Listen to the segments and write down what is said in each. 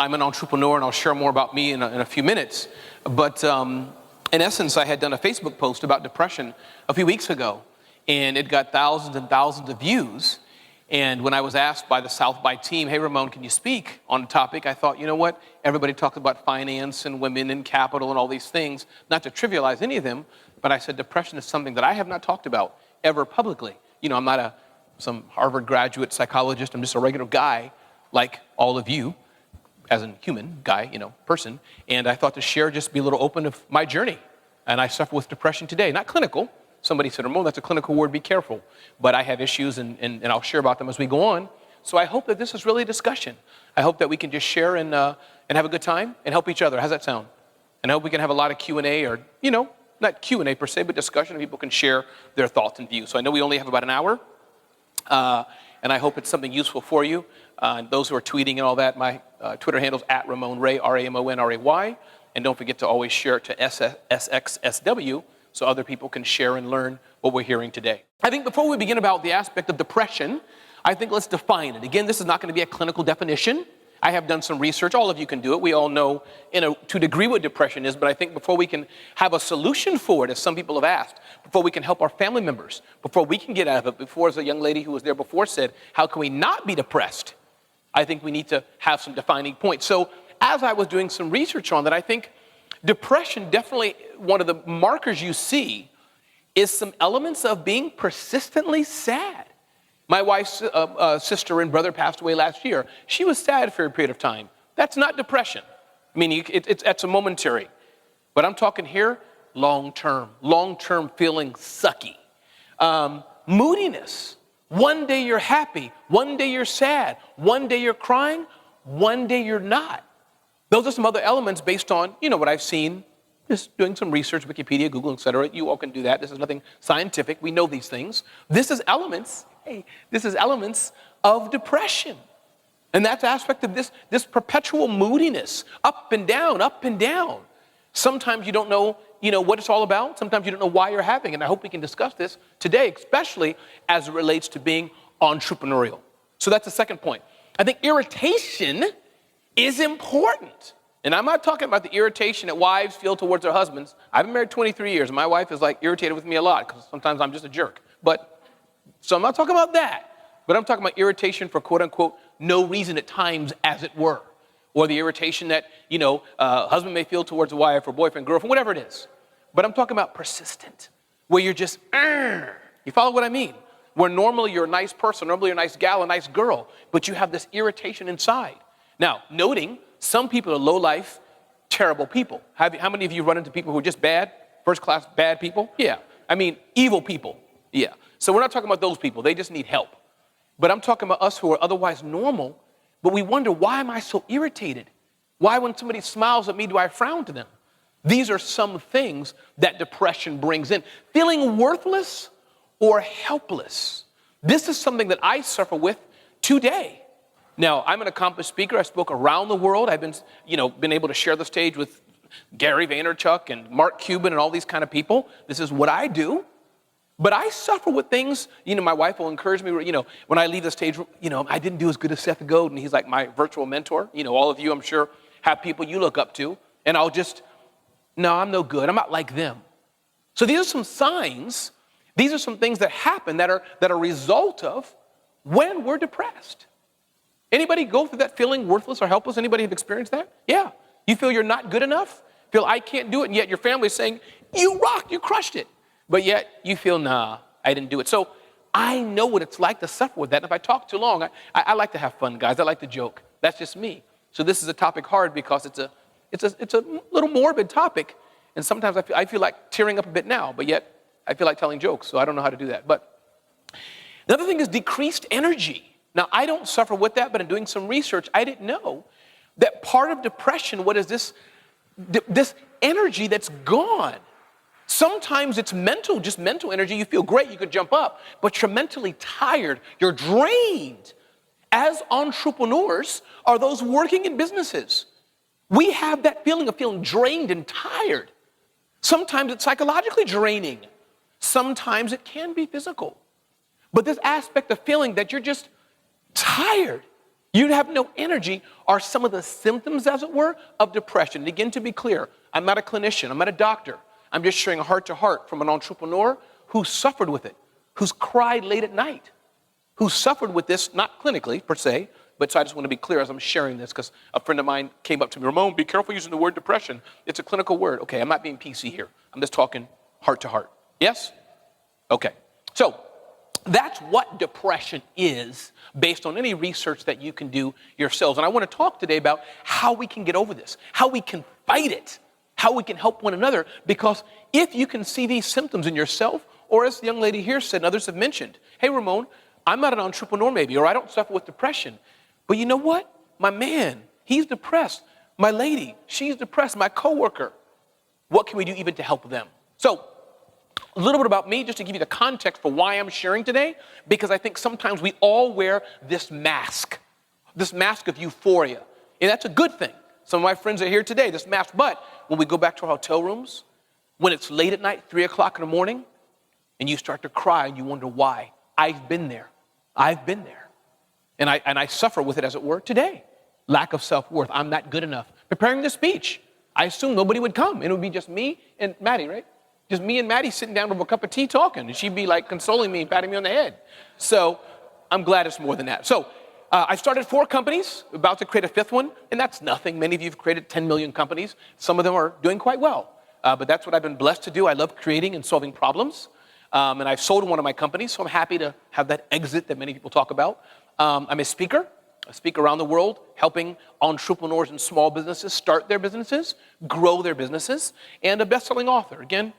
I'm an entrepreneur, and I'll share more about me in a few minutes. But in essence, I had done a Facebook post about depression a few weeks ago, and it got thousands and thousands of views. And when I was asked by the South by team, hey, Ramon, can you speak on the topic? I thought, you know what? Everybody talks about finance and women and capital and all these things, not to trivialize any of them, but I said depression is something that I have not talked about ever publicly. You know, I'm not some Harvard graduate psychologist. I'm just a regular guy like all of you, as a human guy, person. And I thought to share, just be a little open of my journey. And I suffer with depression today, not clinical. Somebody said, Ramon, that's a clinical word, be careful. But I have issues, and I'll share about them as we go on. So I hope that this is really a discussion. I hope that we can just share and have a good time and help each other. How's that sound? And I hope we can have a lot of Q&A, or, not Q&A per se, but discussion, and people can share their thoughts and views. So I know we only have about an hour, and I hope it's something useful for you. Those who are tweeting and all that, my Twitter handle's @RamonRay, RamonRay. And don't forget to always share it to SXSW, so other people can share and learn what we're hearing today. I think before we begin about the aspect of depression, I think let's define it. Again, this is not going to be a clinical definition. I have done some research. All of you can do it. We all know to a degree what depression is, but I think before we can have a solution for it, as some people have asked, before we can help our family members, before we can get out of it, before, as a young lady who was there before said, how can we not be depressed? I think we need to have some defining points. So as I was doing some research on that, I think depression, definitely one of the markers you see is some elements of being persistently sad. My wife's sister and brother passed away last year. She was sad for a period of time. That's not depression. I mean, it's a momentary. But I'm talking here long-term feeling sucky. Moodiness. One day you're happy, one day you're sad, one day you're crying, one day you're not. Those are some other elements based on, what I've seen, just doing some research, Wikipedia, Google, etc. You all can do that. This is nothing scientific. We know these things. This is elements of depression. And that's aspect of this perpetual moodiness, up and down, up and down. Sometimes you don't know, what it's all about. Sometimes you don't know why you're having it. And I hope we can discuss this today, especially as it relates to being entrepreneurial. So that's the second point. I think irritation is important. And I'm not talking about the irritation that wives feel towards their husbands. I've been married 23 years, and my wife is irritated with me a lot because sometimes I'm just a jerk. So I'm not talking about that. But I'm talking about irritation for quote unquote no reason at times, as it were. Or the irritation that, husband may feel towards a wife or boyfriend, girlfriend, whatever it is. But I'm talking about persistent, where you're just, you follow what I mean? Where normally you're a nice person, normally you're a nice gal, a nice girl, but you have this irritation inside. Now, noting some people are low-life, terrible people. How many of you run into people who are just bad, first-class bad people? Yeah. I mean, evil people. Yeah. So we're not talking about those people. They just need help. But I'm talking about us who are otherwise normal, but we wonder, why am I so irritated? Why, when somebody smiles at me, do I frown to them? These are some things that depression brings in. Feeling worthless or helpless. This is something that I suffer with today. Now, I'm an accomplished speaker. I spoke around the world. I've been able to share the stage with Gary Vaynerchuk and Mark Cuban and all these kind of people. This is what I do. But I suffer with things, my wife will encourage me, when I leave the stage, I didn't do as good as Seth Godin. He's like my virtual mentor. All of you, I'm sure, have people you look up to. And I'll just, no, I'm no good. I'm not like them. So these are some signs. These are some things that happen that are a result of when we're depressed. Anybody go through that feeling worthless or helpless? Anybody have experienced that? Yeah. You feel you're not good enough? Feel I can't do it, and yet your family's saying, you rocked, you crushed it. But yet you feel, nah, I didn't do it. So I know what it's like to suffer with that. And if I talk too long, I like to have fun, guys. I like to joke. That's just me. So this is a topic hard because it's a little morbid topic. And sometimes I feel like tearing up a bit now, but yet I feel like telling jokes. So I don't know how to do that. But another thing is decreased energy. Now, I don't suffer with that, but in doing some research, I didn't know that part of depression, what is this energy that's gone. Sometimes it's mental, just mental energy. You feel great, you could jump up, but you're mentally tired, you're drained. As entrepreneurs, are those working in businesses, we have that feeling of feeling drained and tired. Sometimes it's psychologically draining. Sometimes it can be physical. But this aspect of feeling that you're just tired, You have no energy are some of the symptoms, as it were, of depression. And again, to be clear, I'm not a clinician. I'm not a doctor. I'm just sharing a heart-to-heart from an entrepreneur who suffered with it, who's cried late at night, who suffered with this, not clinically per se, but so I just want to be clear as I'm sharing this, because a friend of mine came up to me, Ramon, be careful using the word depression. It's a clinical word. Okay, I'm not being PC here. I'm just talking heart-to-heart. Yes? Okay. So that's what depression is based on any research that you can do yourselves. And I want to talk today about how we can get over this, how we can fight it, how we can help one another. Because if you can see these symptoms in yourself, or as the young lady here said and others have mentioned, hey, Ramon, I'm not an entrepreneur maybe, or I don't suffer with depression. But you know what? My man, he's depressed. My lady, she's depressed. My coworker. What can we do even to help them? So a little bit about me, just to give you the context for why I'm sharing today, because I think sometimes we all wear this mask of euphoria. And that's a good thing. Some of my friends are here today, this mask. But when we go back to our hotel rooms, when it's late at night, 3 o'clock in the morning, and you start to cry and you wonder why, I've been there. I've been there. And I suffer with it, as it were, today. Lack of self-worth. I'm not good enough. Preparing this speech, I assumed nobody would come. And it would be just me and Maddie, right? Just me and Maddie sitting down with a cup of tea talking. And she'd be like consoling me and patting me on the head. So I'm glad it's more than that. So I started 4 companies, about to create a 5th one. And that's nothing. Many of you have created 10 million companies. Some of them are doing quite well. But that's what I've been blessed to do. I love creating and solving problems. And I've sold one of my companies, so I'm happy to have that exit that many people talk about. I'm a speaker. I speak around the world, helping entrepreneurs and small businesses start their businesses, grow their businesses, and a best-selling author. Again,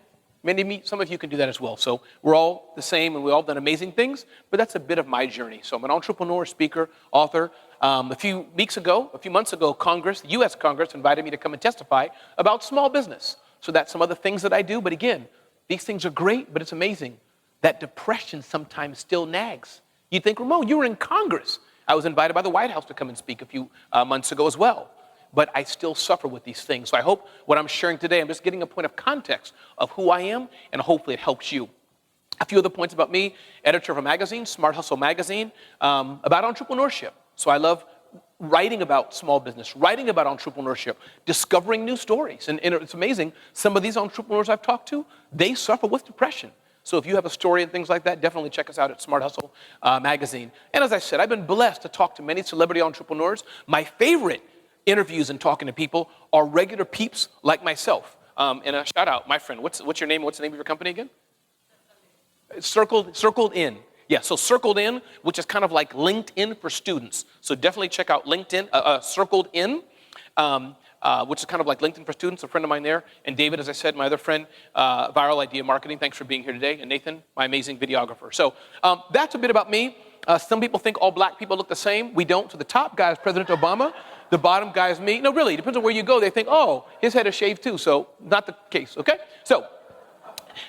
some of you can do that as well. So we're all the same, and we've all done amazing things, but that's a bit of my journey. So I'm an entrepreneur, speaker, author. A few months ago, the U.S. Congress invited me to come and testify about small business. So that's some other things that I do, but again, these things are great, but it's amazing that depression sometimes still nags. You think, Ramon, you were in Congress. I was invited by the White House to come and speak a few months ago as well. But I still suffer with these things. So I hope what I'm sharing today, I'm just getting a point of context of who I am, and hopefully it helps you. A few other points about me, editor of a magazine, Smart Hustle Magazine, about entrepreneurship. So I love writing about small business, writing about entrepreneurship, discovering new stories. And it's amazing, some of these entrepreneurs I've talked to, they suffer with depression. So if you have a story and things like that, definitely check us out at Smart Hustle Magazine. And as I said, I've been blessed to talk to many celebrity entrepreneurs. My favorite interviews and talking to people are regular peeps like myself. And a shout out, my friend, what's your name? What's the name of your company again? Circled In. Yeah, so Circled In, which is kind of like LinkedIn for students. So definitely check out LinkedIn, Circled In. Which is kind of like LinkedIn for students, a friend of mine there. And David, as I said, my other friend, Viral Idea Marketing. Thanks for being here today. And Nathan, my amazing videographer. So that's a bit about me. Some people think all black people look the same. We don't. So the top guy is President Obama. The bottom guy is me. No, really, it depends on where you go. They think, oh, his head is shaved too. So not the case, okay? So,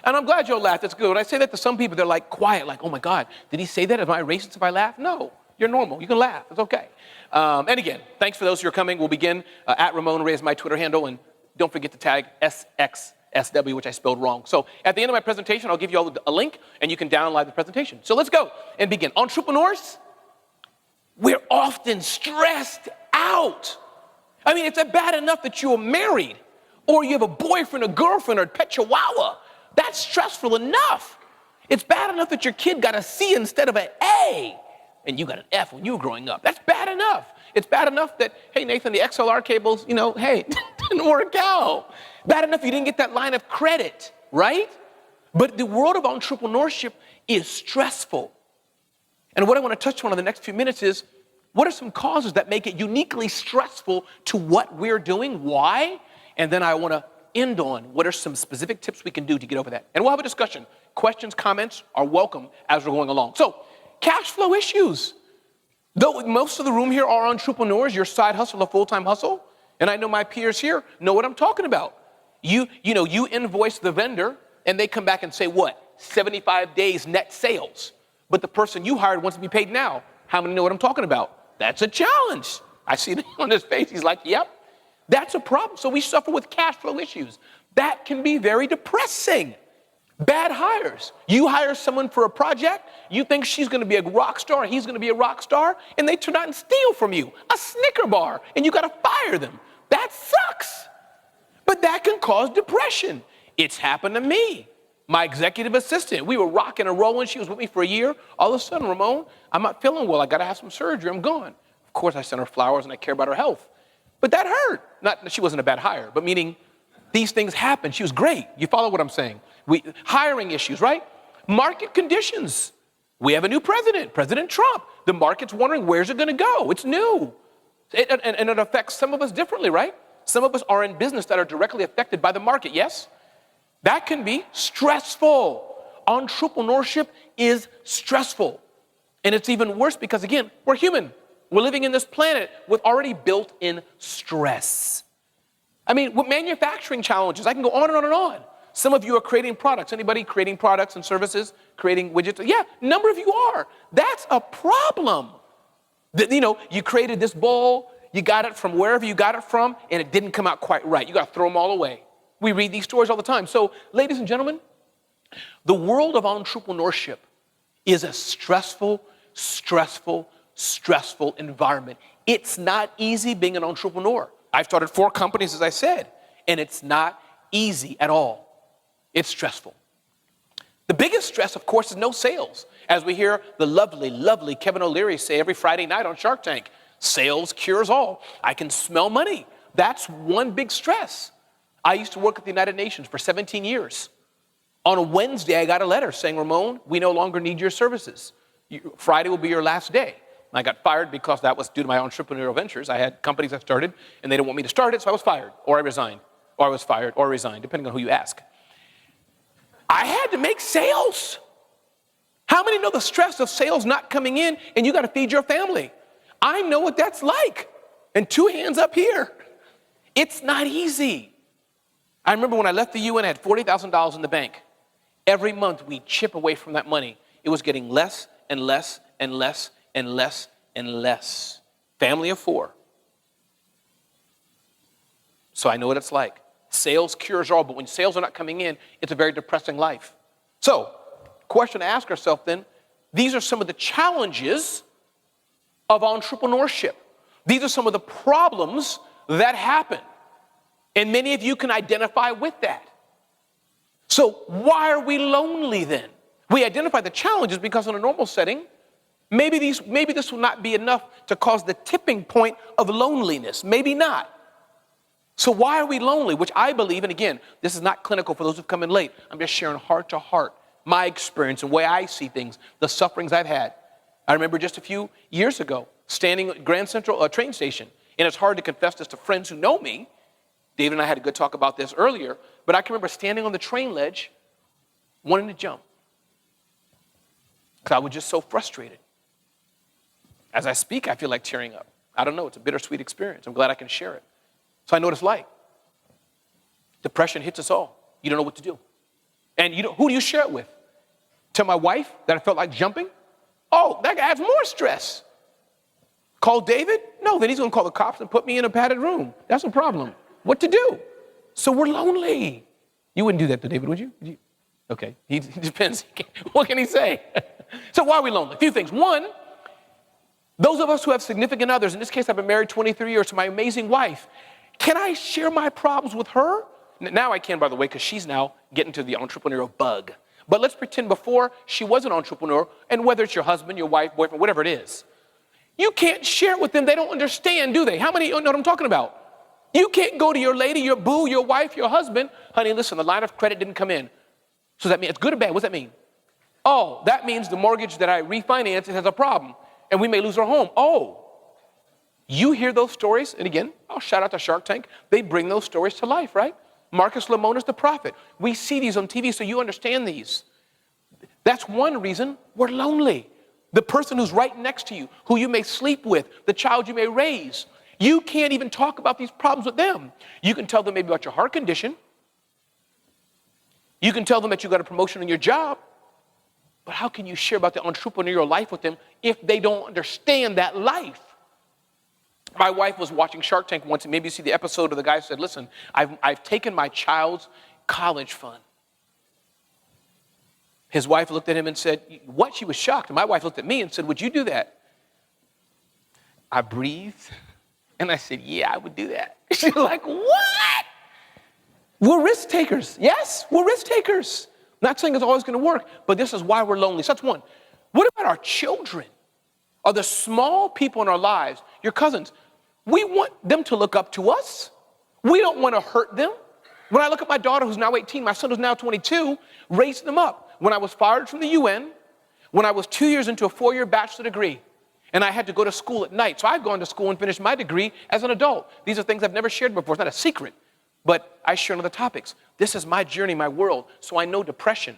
and I'm glad you'll laugh. That's good. When I say that to some people, they're like quiet, like, oh my God, did he say that? Am I racist if I laugh? No, you're normal. You can laugh. It's okay. And again, thanks for those who are coming. We'll begin at Ramon Ray is my Twitter handle. And don't forget to tag SXSW, which I spelled wrong. So at the end of my presentation, I'll give you all a link, and you can download the presentation. So let's go and begin. Entrepreneurs, we're often stressed out. I mean, it's bad enough that you're married, or you have a boyfriend, a girlfriend, or a pet chihuahua. That's stressful enough. It's bad enough that your kid got a C instead of an A, and you got an F when you were growing up. That's bad enough. It's bad enough that, hey, Nathan, the XLR cables, hey, didn't work out. Bad enough you didn't get that line of credit, right? But the world of entrepreneurship is stressful. And what I want to touch on in the next few minutes is, what are some causes that make it uniquely stressful to what we're doing? Why? And then I want to end on what are some specific tips we can do to get over that. And we'll have a discussion. Questions, comments are welcome as we're going along. So, cash flow issues. Though most of the room here are entrepreneurs, your side hustle, a full-time hustle, and I know my peers here know what I'm talking about. You invoice the vendor, and they come back and say, what? 75 days net sales. But the person you hired wants to be paid now. How many know what I'm talking about? That's a challenge. I see it on his face. He's like, yep, that's a problem. So we suffer with cash flow issues. That can be very depressing. Bad hires. You hire someone for a project, you think she's going to be a rock star, he's going to be a rock star, and they turn out and steal from you a Snicker bar, and you got to fire them. That sucks. But that can cause depression. It's happened to me. My executive assistant, we were rocking and rolling. She was with me for a year. All of a sudden, Ramon, I'm not feeling well. I got to have some surgery. I'm gone. Of course, I sent her flowers and I care about her health. But that hurt. Not, she wasn't a bad hire, but meaning these things happen. She was great. You follow what I'm saying? Hiring issues, right? Market conditions. We have a new president, President Trump. The market's wondering, where's it going to go? It's new. And it affects some of us differently, right? Some of us are in business that are directly affected by the market, yes? That can be stressful. Entrepreneurship is stressful. And it's even worse because, again, we're human. We're living in this planet with already built-in stress. I mean, with manufacturing challenges, I can go on and on and on. Some of you are creating products. Anybody creating products and services, creating widgets? Yeah, a number of you are. That's a problem. You created this bowl, you got it from wherever you got it from, and it didn't come out quite right. You got to throw them all away. We read these stories all the time. So, ladies and gentlemen, the world of entrepreneurship is a stressful environment. It's not easy being an entrepreneur. I've started 4 companies, as I said, and it's not easy at all. It's stressful. The biggest stress, of course, is no sales. As we hear the lovely Kevin O'Leary say every Friday night on Shark Tank, sales cures all. I can smell money. That's one big stress. I used to work at the United Nations for 17 years. On a Wednesday, I got a letter saying, Ramon, we no longer need your services. Friday will be your last day. And I got fired because that was due to my entrepreneurial ventures. I had companies I started, and they didn't want me to start it, so I was fired, or I resigned, or I was fired, or resigned, depending on who you ask. I had to make sales. How many know the stress of sales not coming in, and you got to feed your family? I know what that's like. And 2 hands up here. It's not easy. I remember when I left the UN, I had $40,000 in the bank. Every month we chip away from that money. It was getting less and less and less and less and less. Family of 4. So I know what it's like. Sales cures all, but when sales are not coming in, it's a very depressing life. So, question to ask ourselves then, these are some of the challenges of entrepreneurship. These are some of the problems that happen. And many of you can identify with that. So why are we lonely then? We identify the challenges because in a normal setting, maybe this will not be enough to cause the tipping point of loneliness. Maybe not. So why are we lonely? Which I believe, and again, this is not clinical for those who've come in late. I'm just sharing heart to heart, my experience and the way I see things, the sufferings I've had. I remember just a few years ago, standing at Grand Central train station, and it's hard to confess this to friends who know me. David and I had a good talk about this earlier, but I can remember standing on the train ledge, wanting to jump, because I was just so frustrated. As I speak, I feel like tearing up. I don't know, it's a bittersweet experience. I'm glad I can share it. So I know what it's like. Depression hits us all. You don't know what to do. And who do you share it with? Tell my wife that I felt like jumping? Oh, that adds more stress. Call David? No, then he's going to call the cops and put me in a padded room. That's a problem. What to do? So we're lonely. You wouldn't do that to David, would you? Okay, he depends. What can he say? So why are we lonely? A few things. One, those of us who have significant others, in this case I've been married 23 years to my amazing wife, can I share my problems with her? Now I can, by the way, because she's now getting to the entrepreneurial bug. But let's pretend before she was an entrepreneur, and whether it's your husband, your wife, boyfriend, whatever it is, you can't share it with them. They don't understand, do they? How many know what I'm talking about? You can't go to your lady, your boo, your wife, your husband. Honey, listen, the line of credit didn't come in. So does that mean it's good or bad? What does that mean? Oh, that means the mortgage that I refinanced has a problem, and we may lose our home. Oh, you hear those stories, and again, I'll shout out to Shark Tank. They bring those stories to life, right? Marcus Lemonis, the prophet. We see these on TV, so you understand these. That's one reason we're lonely. The person who's right next to you, who you may sleep with, the child you may raise, you can't even talk about these problems with them. You can tell them maybe about your heart condition. You can tell them that you got a promotion in your job. But how can you share about the entrepreneurial life with them if they don't understand that life? My wife was watching Shark Tank once, and maybe you see the episode of the guy who said, listen, I've taken my child's college fund. His wife looked at him and said, what? She was shocked. And my wife looked at me and said, would you do that? I breathed and I said, yeah, I would do that. She's like, what? We're risk takers. Yes, we're risk takers. Not saying it's always going to work, but this is why we're lonely. So that's one. What about our children? Are the small people in our lives, your cousins, we want them to look up to us. We don't want to hurt them. When I look at my daughter who's now 18, my son who's now 22, raised them up. When I was fired from the UN, when I was 2 years into a 4-year bachelor degree, and I had to go to school at night. So I've gone to school and finished my degree as an adult. These are things I've never shared before. It's not a secret, but I share on other topics. This is my journey, my world. So I know depression.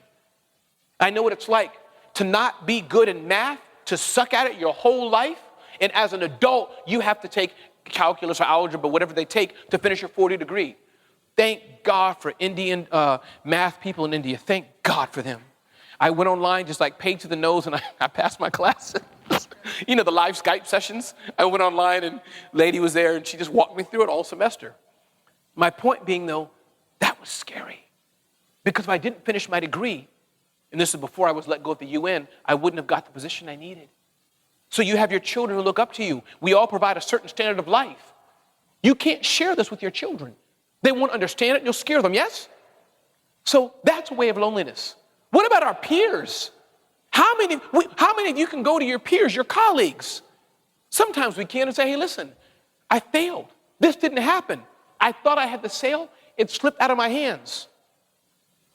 I know what it's like to not be good in math, to suck at it your whole life. And as an adult, you have to take calculus or algebra, whatever they take to finish your 4-year degree. Thank God for Indian math people in India. Thank God for them. I went online, just like paid to the nose, and I passed my classes. You know, the live Skype sessions. I went online, and lady was there, and she just walked me through it all semester. My point being, though, that was scary. Because if I didn't finish my degree, and this is before I was let go of the UN, I wouldn't have got the position I needed. So you have your children who look up to you. We all provide a certain standard of life. You can't share this with your children. They won't understand it, and you'll scare them, yes? So that's a way of loneliness. What about our peers? How many of you can go to your peers, your colleagues? Sometimes we can and say, hey, listen, I failed. This didn't happen. I thought I had the sale. It slipped out of my hands.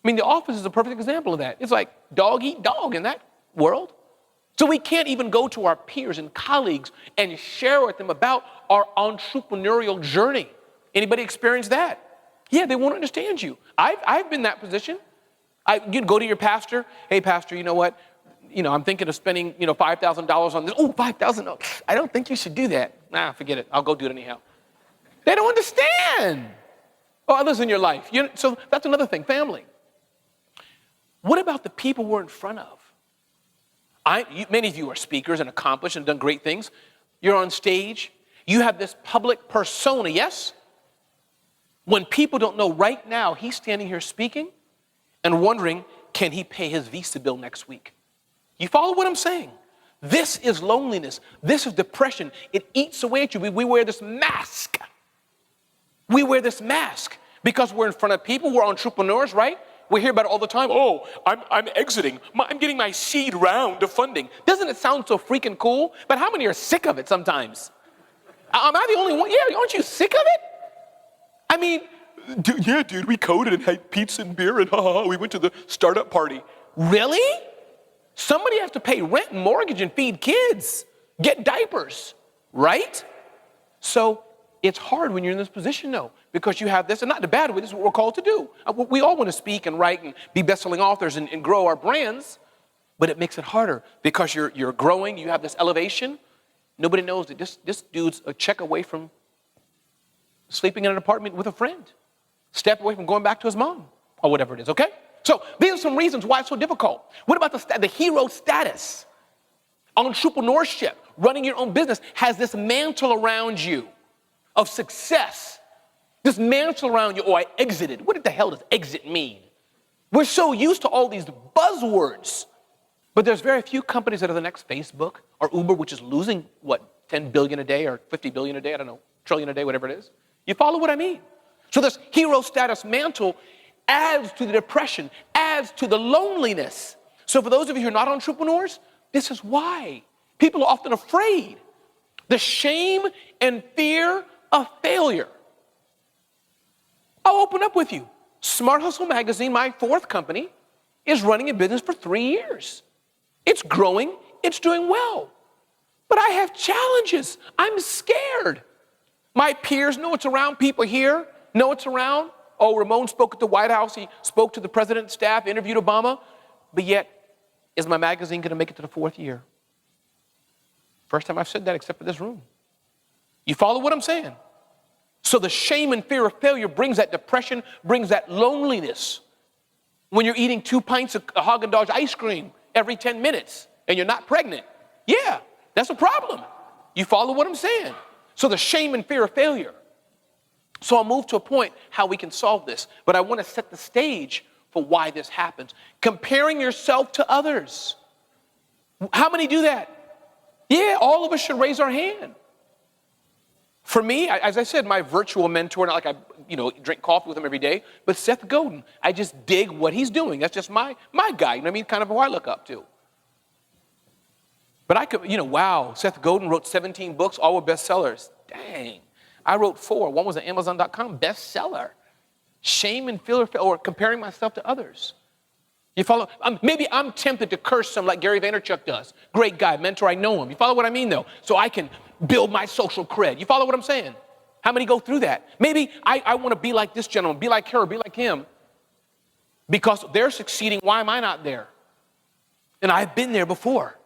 I mean, the office is a perfect example of that. It's like dog eat dog in that world. So we can't even go to our peers and colleagues and share with them about our entrepreneurial journey. Anybody experience that? Yeah, they won't understand you. I've been in that position. You'd go to your pastor. Hey, pastor, you know what? I'm thinking of spending, $5,000 on this. Oh, $5,000. I don't think you should do that. Nah, forget it. I'll go do it anyhow. They don't understand. Or others in your life. So that's another thing, family. What about the people we're in front of? Many of you are speakers and accomplished and done great things. You're on stage. You have this public persona, yes? When people don't know right now, he's standing here speaking and wondering, can he pay his Visa bill next week? You follow what I'm saying? This is loneliness. This is depression. It eats away at you. We wear this mask. We wear this mask because we're in front of people. We're entrepreneurs, right? We hear about it all the time. Oh, I'm exiting. I'm getting my seed round of funding. Doesn't it sound so freaking cool? But how many are sick of it sometimes? Am I the only one? Yeah, aren't you sick of it? I mean, dude, we coded and had pizza and beer and we went to the startup party. Really? Somebody has to pay rent and mortgage and feed kids, get diapers, right? So it's hard when you're in this position, though, because you have this, and not in a bad way, this is what we're called to do. We all want to speak and write and be best-selling authors and grow our brands, but it makes it harder because you're growing, you have this elevation. Nobody knows that this dude's a check away from sleeping in an apartment with a friend, step away from going back to his mom, or whatever it is, okay? So these are some reasons why it's so difficult. What about the hero status? Entrepreneurship, running your own business, has this mantle around you of success. This mantle around you, I exited. What the hell does exit mean? We're so used to all these buzzwords, but there's very few companies that are the next Facebook or Uber, which is losing, 10 billion a day or 50 billion a day, I don't know, trillion a day, whatever it is. You follow what I mean? So this hero status mantle adds to the depression, adds to the loneliness. So for those of you who are not entrepreneurs, this is why. People are often afraid. The shame and fear of failure. I'll open up with you. Smart Hustle Magazine, my fourth company, is running a business for 3 years. It's growing, it's doing well. But I have challenges. I'm scared. My peers know it's around, people here know it's around. Oh, Ramon spoke at the White House, he spoke to the president's staff, interviewed Obama, but yet, is my magazine going to make it to the 4th year? First time I've said that except for this room. You follow what I'm saying? So the shame and fear of failure brings that depression, brings that loneliness. When you're eating 2 pints of Haagen-Dazs ice cream every 10 minutes and you're not pregnant, yeah, that's a problem. You follow what I'm saying? So the shame and fear of failure. So I'll move to a point how we can solve this, but I want to set the stage for why this happens. Comparing yourself to others. How many do that? Yeah, all of us should raise our hand. For me, as I said, my virtual mentor, not like I drink coffee with him every day, but Seth Godin, I just dig what he's doing. That's just my guy, you know what I mean? Kind of who I look up to. But I could, wow, Seth Godin wrote 17 books, all were bestsellers. Dang. I wrote 4. One was an Amazon.com bestseller. Shame and fear or comparing myself to others. You follow? Maybe I'm tempted to curse some like Gary Vaynerchuk does. Great guy, mentor, I know him. You follow what I mean, though? So I can build my social cred. You follow what I'm saying? How many go through that? Maybe I want to be like this gentleman, be like her, be like him. Because they're succeeding, why am I not there? And I've been there before.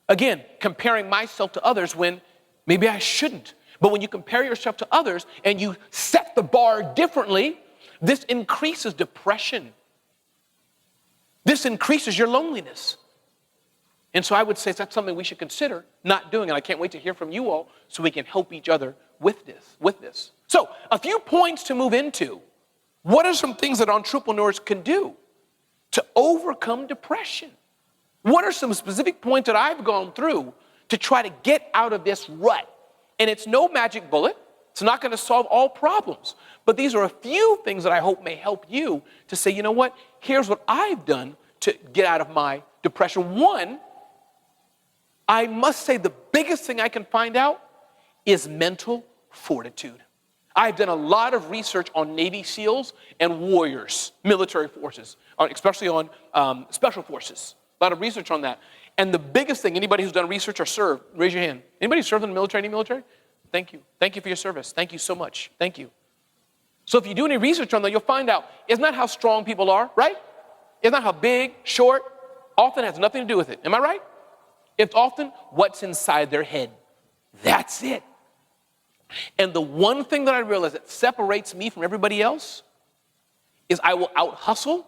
Again, comparing myself to others when maybe I shouldn't. But when you compare yourself to others and you set the bar differently, this increases depression. This increases your loneliness. And so I would say that's something we should consider not doing. And I can't wait to hear from you all so we can help each other with this. So a few points to move into. What are some things that entrepreneurs can do to overcome depression? What are some specific points that I've gone through to try to get out of this rut? And it's no magic bullet. It's not going to solve all problems. But these are a few things that I hope may help you to say, you know what? Here's what I've done to get out of my depression. One, I must say the biggest thing I can find out is mental fortitude. I've done a lot of research on Navy SEALs and warriors, military forces, especially on special forces. A lot of research on that. And the biggest thing, anybody who's done research or served, raise your hand. Anybody served in the military, any military? Thank you. Thank you for your service. Thank you so much. Thank you. So if you do any research on that, you'll find out it's not how strong people are, right? It's not how big, short. Often has nothing to do with it. Am I right? It's often what's inside their head. That's it. And the one thing that I realize that separates me from everybody else is I will out-hustle.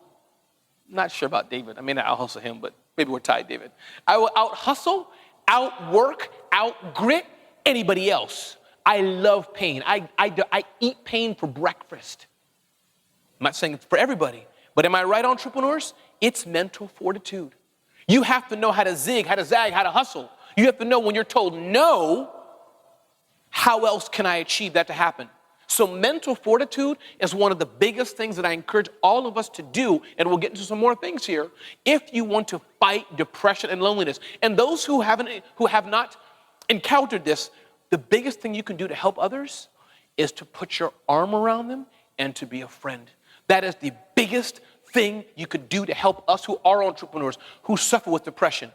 Not sure about David. I may not out-hustle him, but maybe we're tied, David. I will out-hustle, out-work, out-grit anybody else. I love pain. I eat pain for breakfast. I'm not saying it's for everybody, but am I right, entrepreneurs? It's mental fortitude. You have to know how to zig, how to zag, how to hustle. You have to know when you're told no, how else can I achieve that to happen? So mental fortitude is one of the biggest things that I encourage all of us to do, and we'll get into some more things here, if you want to fight depression and loneliness. And those who have not encountered this, the biggest thing you can do to help others is to put your arm around them and to be a friend. That is the biggest thing you could do to help us who are entrepreneurs, who suffer with depression.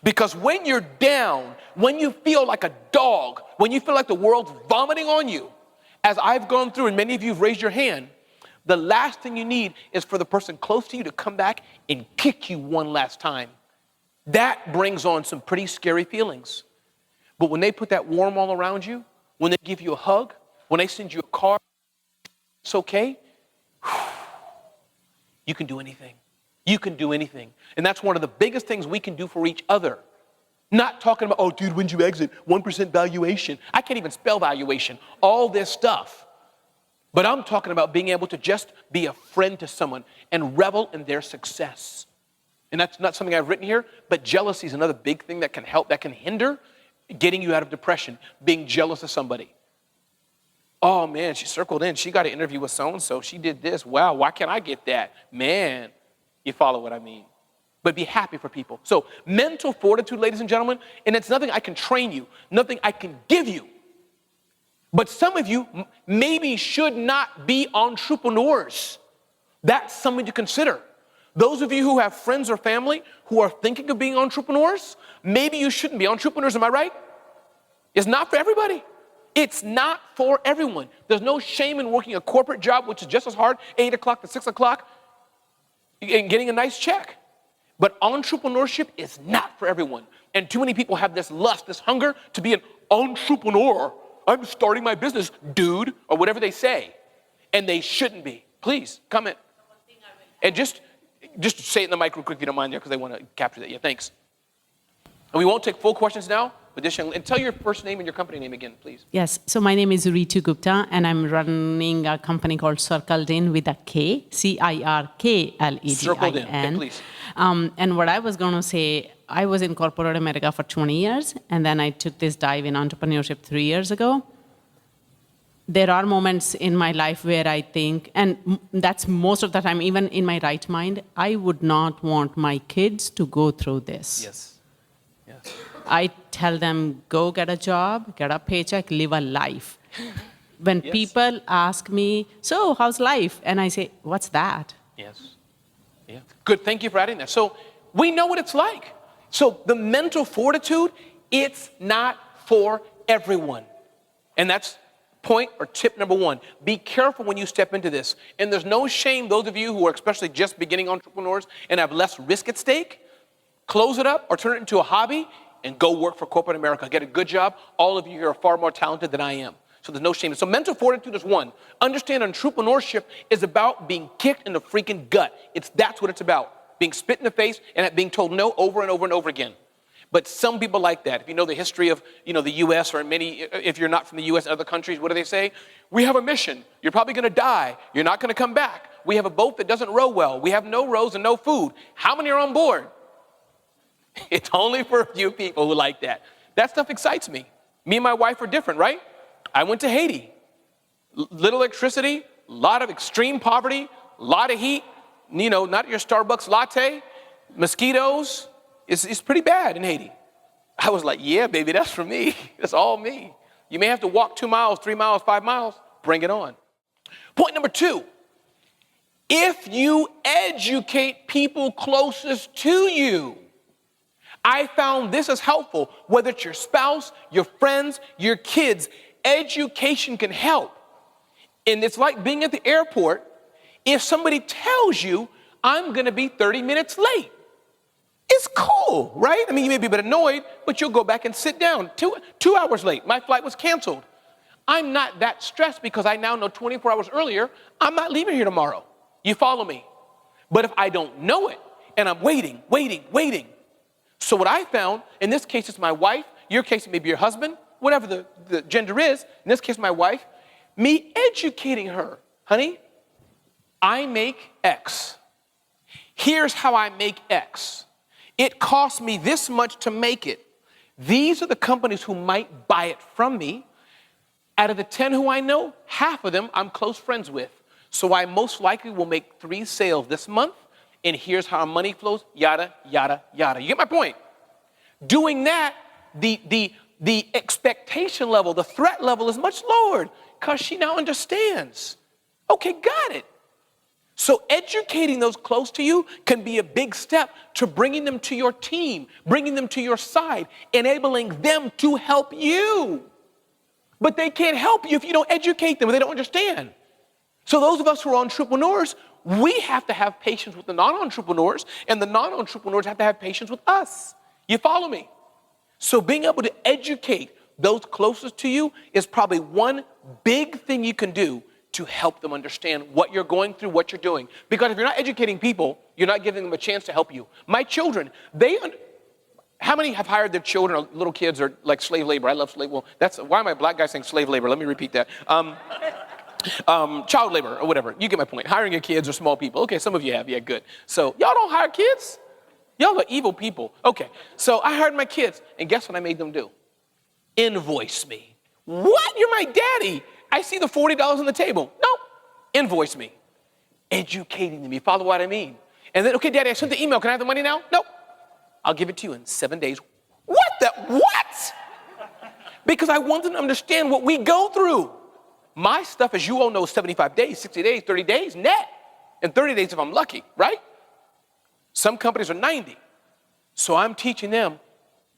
Because when you're down, when you feel like a dog, when you feel like the world's vomiting on you, as I've gone through, and many of you have raised your hand, the last thing you need is for the person close to you to come back and kick you one last time. That brings on some pretty scary feelings. But when they put that warm all around you, when they give you a hug, when they send you a card, it's okay, you can do anything. You can do anything. And that's one of the biggest things we can do for each other. Not talking about, oh, dude, when'd you exit? 1% valuation. I can't even spell valuation. All this stuff. But I'm talking about being able to just be a friend to someone and revel in their success. And that's not something I've written here, but jealousy is another big thing that can help, that can hinder getting you out of depression, being jealous of somebody. Oh, man, she circled in. She got an interview with so-and-so. She did this. Wow, why can't I get that? Man, you follow what I mean. But be happy for people. So mental fortitude, ladies and gentlemen, and it's nothing I can train you, nothing I can give you. But some of you maybe should not be entrepreneurs. That's something to consider. Those of you who have friends or family who are thinking of being entrepreneurs, maybe you shouldn't be entrepreneurs, am I right? It's not for everybody. It's not for everyone. There's no shame in working a corporate job, which is just as hard, 8 o'clock to 6 o'clock, and getting a nice check. But entrepreneurship is not for everyone. And too many people have this lust, this hunger to be an entrepreneur. I'm starting my business, dude, or whatever they say. And they shouldn't be. Please, comment. And just say it in the mic real quick if you don't mind there, because they want to capture that. Yeah, thanks. And we won't take full questions now, And tell your first name and your company name again, please. Yes, so my name is Ritu Gupta, and I'm running a company called Circled In with a K, Cirkledin. Circled In, okay, please. And what I was going to say, I was in corporate America for 20 years, and then I took this dive in entrepreneurship 3 years ago. There are moments in my life where I think, and that's most of the time, even in my right mind, I would not want my kids to go through this. Yes. Yes. I tell them, go get a job, get a paycheck, live a life. When Yes. people ask me, so how's life? And I say, what's that? Yes. Yeah. Good. Thank you for adding that. So we know what it's like. So the mental fortitude, it's not for everyone. And that's point or tip number one. Be careful when you step into this. And there's no shame, those of you who are especially just beginning entrepreneurs and have less risk at stake, close it up or turn it into a hobby and go work for corporate America. Get a good job. All of you here are far more talented than I am. So there's no shame. So mental fortitude is one. Understand entrepreneurship is about being kicked in the freaking gut. That's what it's about. Being spit in the face and being told no over and over and over again. But some people like that. If you know the history of, the U.S. or if you're not from the U.S. and other countries, what do they say? We have a mission. You're probably going to die. You're not going to come back. We have a boat that doesn't row well. We have no rows and no food. How many are on board? It's only for a few people who like that. That stuff excites me. Me and my wife are different, right? I went to Haiti. Little electricity, a lot of extreme poverty, a lot of heat, not your Starbucks latte, mosquitoes. It's pretty bad in Haiti. I was like, yeah, baby, that's for me. That's all me. You may have to walk 2 miles, 3 miles, 5 miles. Bring it on. Point number two, if you educate people closest to you, I found this is helpful, whether it's your spouse, your friends, your kids, education can help. And it's like being at the airport. If somebody tells you, I'm going to be 30 minutes late, it's cool, right? I mean, you may be a bit annoyed, but you'll go back and sit down. Two hours late, my flight was canceled. I'm not that stressed because I now know 24 hours earlier, I'm not leaving here tomorrow. You follow me? But if I don't know it, and I'm waiting. So what I found, in this case, it's my wife. Your case, it may be your husband, whatever the gender is. In this case, my wife. Me educating her. Honey, I make X. Here's how I make X. It costs me this much to make it. These are the companies who might buy it from me. Out of the 10 who I know, half of them I'm close friends with. So I most likely will make 3 sales this month. And here's how our money flows, yada, yada, yada. You get my point? Doing that, the expectation level, the threat level is much lowered because she now understands. Okay, got it. So educating those close to you can be a big step to bringing them to your team, bringing them to your side, enabling them to help you. But they can't help you if you don't educate them, if they don't understand. So those of us who are entrepreneurs, we have to have patience with the non-entrepreneurs, and the non-entrepreneurs have to have patience with us. You follow me? So being able to educate those closest to you is probably one big thing you can do to help them understand what you're going through, what you're doing. Because if you're not educating people, you're not giving them a chance to help you. My children, how many have hired their children or little kids or like slave labor? I love slave labor. Why am I a black guy saying slave labor? Let me repeat that. Child labor or whatever. You get my point. Hiring your kids or small people. Okay, some of you have. Yeah, good. So y'all don't hire kids? Y'all are evil people. Okay, so I hired my kids, and guess what I made them do? Invoice me. What? You're my daddy. I see the $40 on the table. Nope. Invoice me. Educating them. You follow what I mean? And then, okay, daddy, I sent the email. Can I have the money now? Nope. I'll give it to you in 7 days. What? Because I want them to understand what we go through. My stuff, as you all know, is 75 days, 60 days, 30 days, net. And 30 days if I'm lucky, right? Some companies are 90. So I'm teaching them,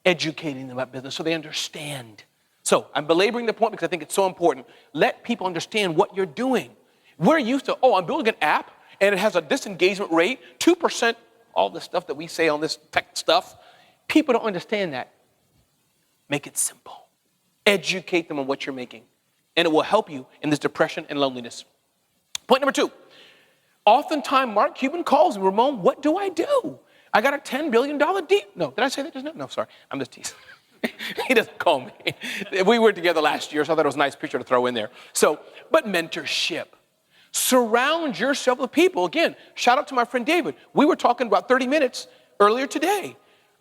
educating them about business so they understand. So I'm belaboring the point because I think it's so important. Let people understand what you're doing. We're used to, I'm building an app and it has a disengagement rate, 2%, all the stuff that we say on this tech stuff. People don't understand that. Make it simple. Educate them on what you're making. And it will help you in this depression and loneliness. Point number 2. Oftentimes, Mark Cuban calls me, Ramon, what do I do? I got a $10 billion deal. No, did I say that just now? No, sorry. I'm just teasing. He doesn't call me. We were together last year, so I thought it was a nice picture to throw in there. So, but mentorship. Surround yourself with people. Again, shout out to my friend David. We were talking about 30 minutes earlier today.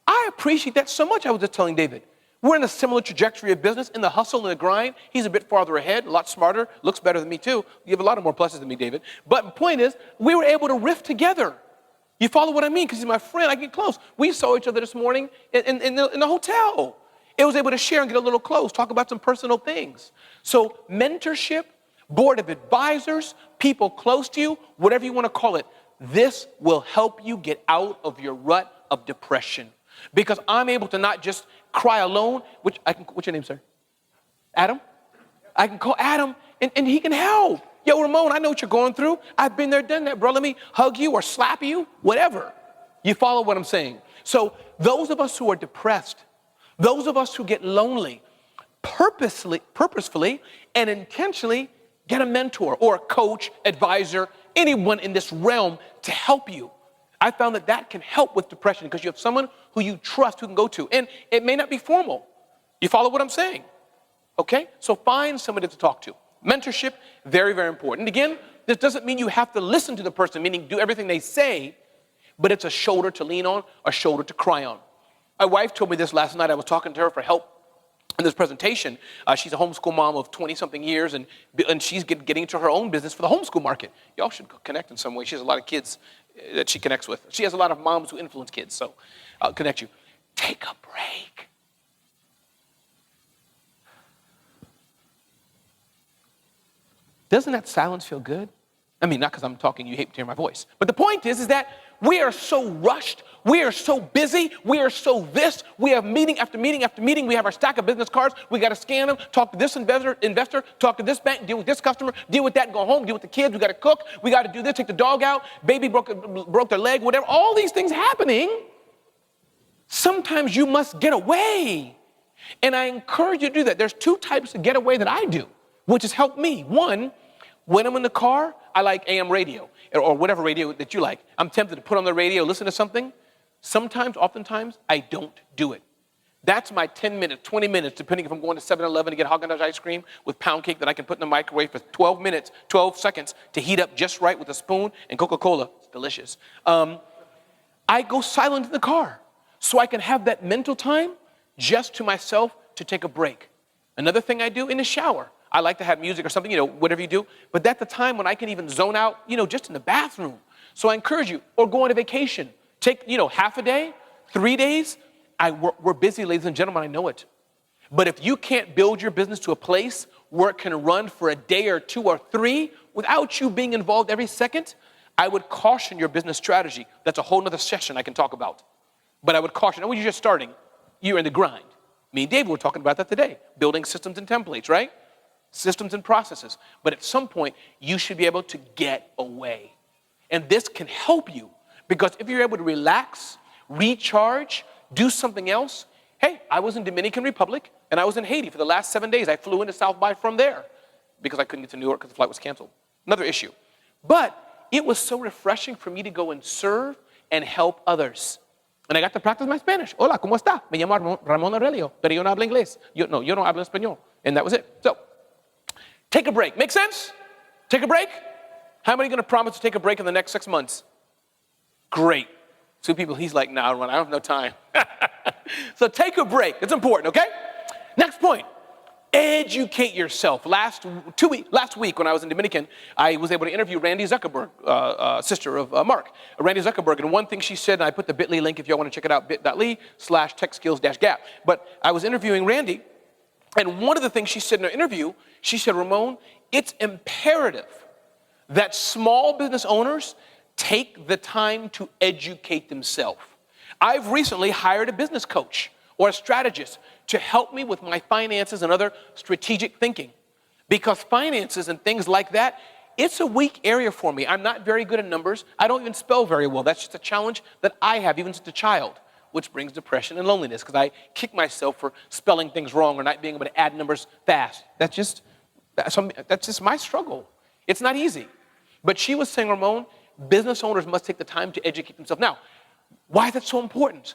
I appreciate that so much. I was just telling David, we're in a similar trajectory of business, in the hustle and the grind. He's a bit farther ahead, a lot smarter, looks better than me too. You have a lot of more pluses than me, David. But the point is, we were able to riff together. You follow what I mean? Because he's my friend, I get close. We saw each other this morning in the hotel. It was able to share and get a little close, talk about some personal things. So mentorship, board of advisors, people close to you, whatever you want to call it, this will help you get out of your rut of depression. Because I'm able to not just cry alone, what's your name, sir? Adam? I can call Adam and he can help. Yo, Ramon, I know what you're going through. I've been there, done that, bro. Let me hug you or slap you, whatever. You follow what I'm saying? So those of us who are depressed, those of us who get lonely, purposefully and intentionally get a mentor or a coach, advisor, anyone in this realm to help you. I found that can help with depression because you have someone who you trust who can go to. And it may not be formal. You follow what I'm saying? Okay? So find somebody to talk to. Mentorship, very, very important. Again, this doesn't mean you have to listen to the person, meaning do everything they say, but it's a shoulder to lean on, a shoulder to cry on. My wife told me this last night. I was talking to her for help in this presentation. She's a homeschool mom of 20-something years, and she's getting into her own business for the homeschool market. Y'all should connect in some way. She has a lot of kids that she connects with. She has a lot of moms who influence kids, so I'll connect you. Take a break. Doesn't that silence feel good? I mean, not because I'm talking, you hate to hear my voice. But the point is that we are so rushed. We are so busy. We are so this. We have meeting after meeting after meeting. We have our stack of business cards. We got to scan them, talk to this investor, talk to this bank, deal with this customer, deal with that, go home, deal with the kids. We got to cook. We got to do this, take the dog out. Baby broke their leg, whatever. All these things happening. Sometimes you must get away. And I encourage you to do that. There's two types of getaway that I do, which has helped me. One, when I'm in the car, I like AM radio or whatever radio that you like. I'm tempted to put on the radio, listen to something. Oftentimes, I don't do it. That's my 10 minutes, 20 minutes, depending if I'm going to 7-Eleven to get Haagen-Dazs ice cream with pound cake that I can put in the microwave for 12 minutes, 12 seconds to heat up just right with a spoon and Coca-Cola. It's delicious. I go silent in the car so I can have that mental time just to myself to take a break. Another thing I do in the shower. I like to have music or something, whatever you do. But that's the time when I can even zone out, just in the bathroom. So I encourage you, or go on a vacation. Take, half a day, 3 days. We're busy, ladies and gentlemen, I know it. But if you can't build your business to a place where it can run for a day or 2 or 3 without you being involved every second, I would caution your business strategy. That's a whole nother session I can talk about. But I would caution, when you're just starting, you're in the grind. Me and David were talking about that today, building systems and templates, right? Systems and processes. But at some point, you should be able to get away. And this can help you because if you're able to relax, recharge, do something else. Hey, I was in Dominican Republic and I was in Haiti for the last 7 days. I flew into South by from there because I couldn't get to New York because the flight was canceled. Another issue. But it was so refreshing for me to go and serve and help others. And I got to practice my Spanish. Hola, ¿cómo está? Me llamo Ramon Aurelio, pero yo no hablo inglés. Yo no hablo español. And that was it. So, take a break. Make sense? Take a break? How many are going to promise to take a break in the next 6 months? Great. 2 people, he's like, nah, Ron, I don't have no time. So take a break. It's important, okay? Next point. Educate yourself. Last week when I was in Dominican, I was able to interview Randy Zuckerberg, sister of Mark. Randy Zuckerberg, and one thing she said, and I put the bit.ly link if y'all want to check it out, bit.ly/techskills-gap. But I was interviewing Randy, and one of the things she said in her interview, she said, Ramon, it's imperative that small business owners take the time to educate themselves. I've recently hired a business coach or a strategist to help me with my finances and other strategic thinking. Because finances and things like that, it's a weak area for me. I'm not very good at numbers. I don't even spell very well. That's just a challenge that I have, even since a child, which brings depression and loneliness because I kick myself for spelling things wrong or not being able to add numbers fast. That's just my struggle. It's not easy. But she was saying, Ramon, business owners must take the time to educate themselves. Now, why is that so important?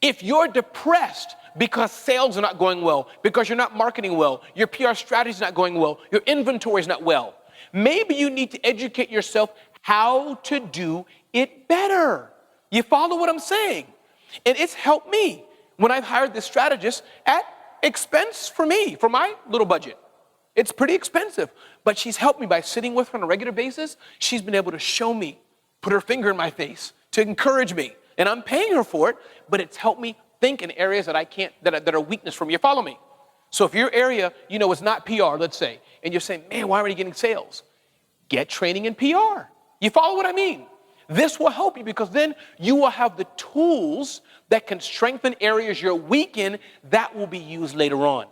If you're depressed because sales are not going well, because you're not marketing well, your PR strategy is not going well, your inventory is not well, maybe you need to educate yourself how to do it better. You follow what I'm saying? And it's helped me when I've hired this strategist at expense for me, for my little budget. It's pretty expensive, but she's helped me by sitting with her on a regular basis. She's been able to show me, put her finger in my face to encourage me. And I'm paying her for it, but it's helped me think in areas that I can't, that are weakness for me. You follow me? So if your area, is not PR, let's say, and you're saying, man, why aren't you getting sales? Get training in PR. You follow what I mean? This will help you because then you will have the tools that can strengthen areas you're weak in that will be used later on.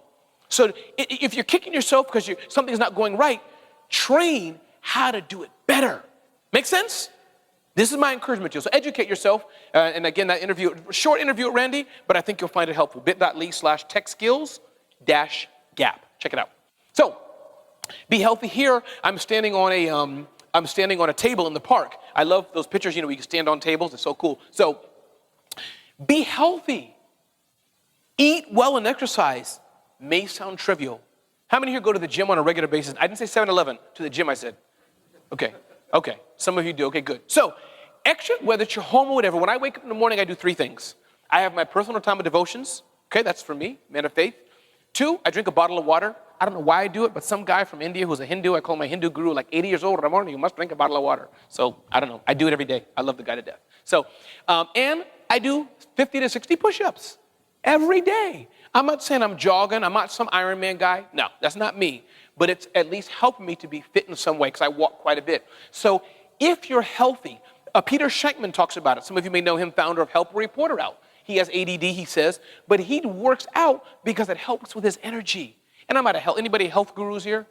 So if you're kicking yourself because something's not going right, train how to do it better. Make sense? This is my encouragement to you. So educate yourself. And again, that short interview with Randy, but I think you'll find it helpful. bit.ly/techskills-gap. Check it out. So be healthy here. I'm standing on a table in the park. I love those pictures, we can stand on tables. It's so cool. So be healthy. Eat well and exercise. May sound trivial. How many here go to the gym on a regular basis? I didn't say 7-Eleven. To the gym, I said. Okay. Some of you do. Okay, good. So whether it's your home or whatever, when I wake up in the morning, I do 3 things. I have my personal time of devotions. Okay, that's for me, man of faith. 2, I drink a bottle of water. I don't know why I do it, but some guy from India who's a Hindu, I call my Hindu guru, like 80 years old, Ramon, you must drink a bottle of water. So I don't know. I do it every day. I love the guy to death. So, and I do 50 to 60 push-ups every day. I'm not saying I'm jogging. I'm not some Ironman guy. No, that's not me. But it's at least helping me to be fit in some way because I walk quite a bit. So if you're healthy, Peter Shankman talks about it. Some of you may know him, founder of Help a Reporter Out. He has ADD, he says, but he works out because it helps with his energy. And I'm not anybody health gurus here?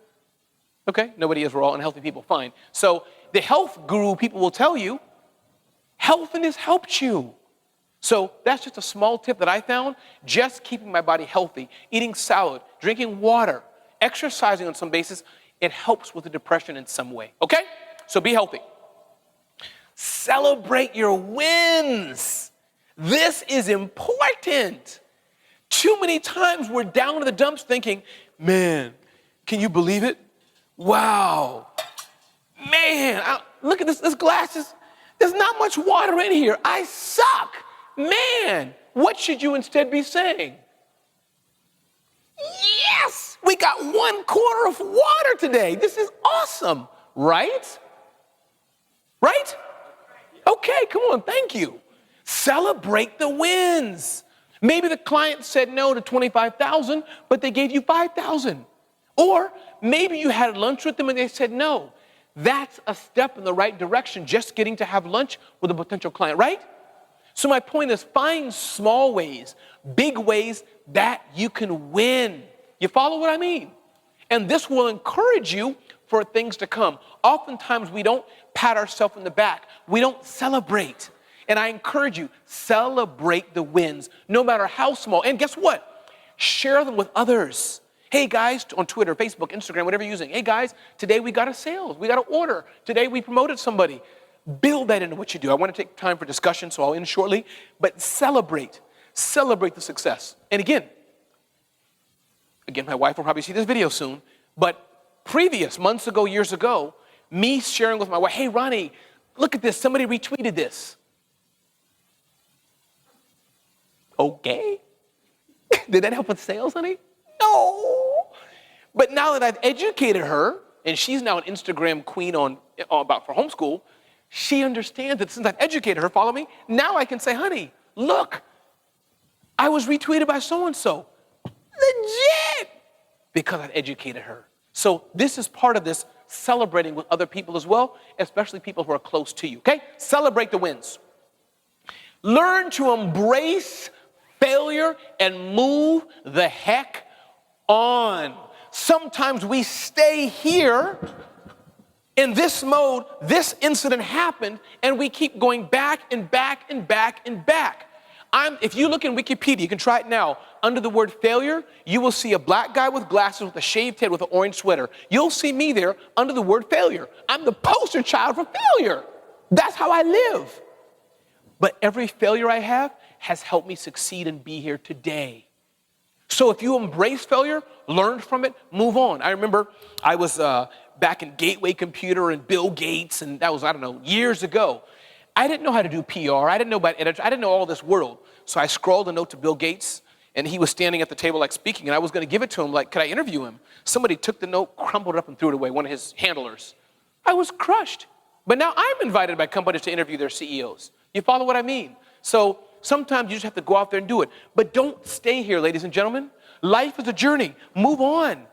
Okay, nobody is. We're all unhealthy people, fine. So the health guru people will tell you, healthiness helps you. So that's just a small tip that I found, just keeping my body healthy, eating salad, drinking water, exercising on some basis, it helps with the depression in some way, okay? So be healthy. Celebrate your wins. This is important. Too many times we're down in the dumps thinking, man, can you believe it? Wow. Man, look at this glass. There's not much water in here. I suck. Man, what should you instead be saying? Yes, we got 1/4 of water today. This is awesome, right? Right? Okay, come on, thank you. Celebrate the wins. Maybe the client said no to $25,000, but they gave you $5,000. Or maybe you had lunch with them and they said no. That's a step in the right direction, just getting to have lunch with a potential client, right? So my point is, find small ways, big ways that you can win. You follow what I mean? And this will encourage you for things to come. Oftentimes we don't pat ourselves in the back. We don't celebrate. And I encourage you, celebrate the wins, no matter how small. And guess what? Share them with others. Hey guys, on Twitter, Facebook, Instagram, whatever you're using. Hey guys, today we got a sales. We got an order. Today we promoted somebody. Build that into what you do. I want to take time for discussion, so I'll end shortly. But celebrate the success. And again, my wife will probably see this video soon, but previous, months ago, years ago, me sharing with my wife, hey Ronnie, look at this, somebody retweeted this. Okay. Did that help with sales, honey? No. But now that I've educated her, and she's now an Instagram queen for homeschool, she understands that since I've educated her, follow me, now I can say, honey, look, I was retweeted by so-and-so. Legit! Because I've educated her. So this is part of this celebrating with other people as well, especially people who are close to you, okay? Celebrate the wins. Learn to embrace failure and move the heck on. Sometimes we stay here in this mode, this incident happened, and we keep going back and back and back and back. If you look in Wikipedia, you can try it now, under the word failure, you will see a black guy with glasses with a shaved head with an orange sweater. You'll see me there under the word failure. I'm the poster child for failure. That's how I live. But every failure I have has helped me succeed and be here today. So if you embrace failure, learn from it, move on. I remember I was back in Gateway Computer and Bill Gates, and that was, I don't know, years ago. I didn't know how to do PR. I didn't know about editor. I didn't know all this world. So I scrawled a note to Bill Gates, and he was standing at the table like speaking, and I was going to give it to him, like, could I interview him? Somebody took the note, crumpled it up, and threw it away, one of his handlers. I was crushed. But now I'm invited by companies to interview their CEOs. You follow what I mean? So sometimes you just have to go out there and do it. But don't stay here, ladies and gentlemen. Life is a journey. Move on.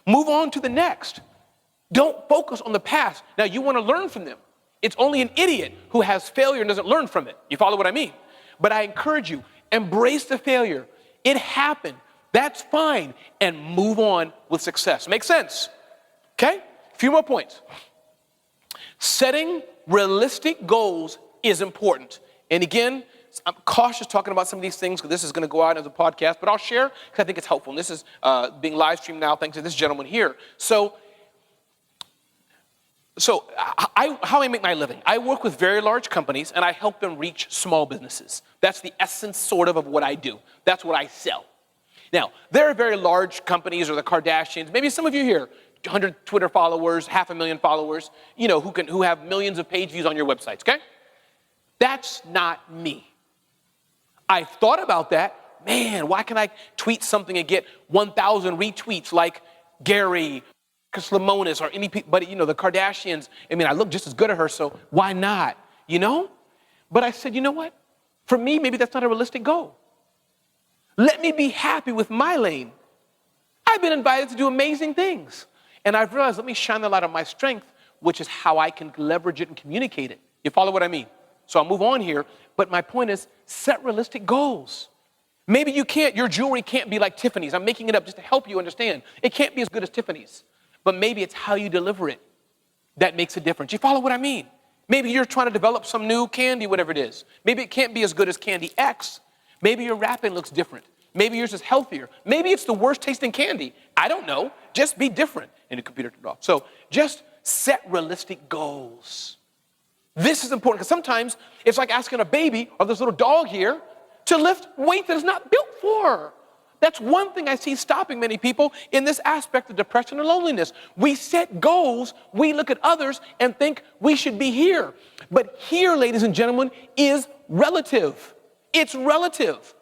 Move on to the next. Don't focus on the past. Now, you want to learn from them. It's only an idiot who has failure and doesn't learn from it. You follow what I mean? But I encourage you, embrace the failure. It happened. That's fine. And move on with success. Make sense? Okay? A few more points. Setting realistic goals is important. And again, I'm cautious talking about some of these things because this is going to go out as a podcast, but I'll share because I think it's helpful. And this is being live streamed now thanks to this gentleman here. So how I make my living. I work with very large companies and I help them reach small businesses. That's the essence sort of what I do. That's what I sell. Now, there are very large companies or the Kardashians, maybe some of you here, 100 Twitter followers, 500,000 followers, who have millions of page views on your websites, okay? That's not me. I've thought about that. Man, why can I tweet something and get 1,000 retweets like Gary, Lamonis, or anybody, the Kardashians? I mean, I look just as good as her, so why not, But I said, you know what? For me, maybe that's not a realistic goal. Let me be happy with my lane. I've been invited to do amazing things. And I've realized, let me shine the light on my strength, which is how I can leverage it and communicate it. You follow what I mean? So I'll move on here. But my point is, set realistic goals. Maybe your jewelry can't be like Tiffany's. I'm making it up just to help you understand. It can't be as good as Tiffany's. But maybe it's how you deliver it that makes a difference. You follow what I mean? Maybe you're trying to develop some new candy, whatever it is. Maybe it can't be as good as Candy X. Maybe your wrapping looks different. Maybe yours is healthier. Maybe it's the worst tasting candy. I don't know. Just be different. And the computer turned off. So just set realistic goals. This is important because sometimes it's like asking a baby or this little dog here to lift weight that it's not built for. That's one thing I see stopping many people in this aspect of depression and loneliness. We set goals, we look at others and think we should be here. But here, ladies and gentlemen, is relative. It's relative.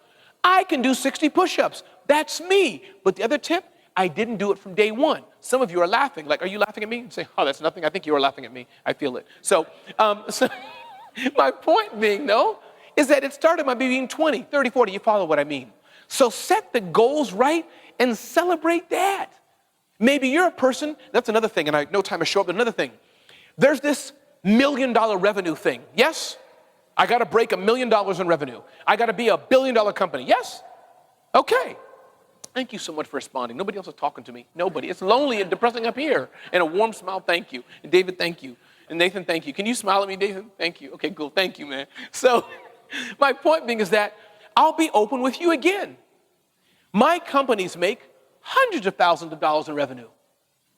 I can do 60 push-ups. That's me. But the other tip, I didn't do it from day one. Some of you are laughing. Like, are you laughing at me? And say, oh, that's nothing. I think you are laughing at me. I feel it. So my point being, though, is that it started by being 20, 30, 40. You follow what I mean? So set the goals right and celebrate that. Maybe you're a person, that's another thing, and I no time to show up, but another thing. There's this $1 million revenue thing. Yes? I got to break $1 million in revenue. I got to be a $1 billion company. Yes? Okay. Thank you so much for responding. Nobody else is talking to me. Nobody. It's lonely and depressing up here. And a warm smile, thank you. And David, thank you. And Nathan, thank you. Can you smile at me, Nathan? Thank you. Okay, cool. Thank you, man. So my point being is that I'll be open with you again. My companies make hundreds of thousands of dollars in revenue.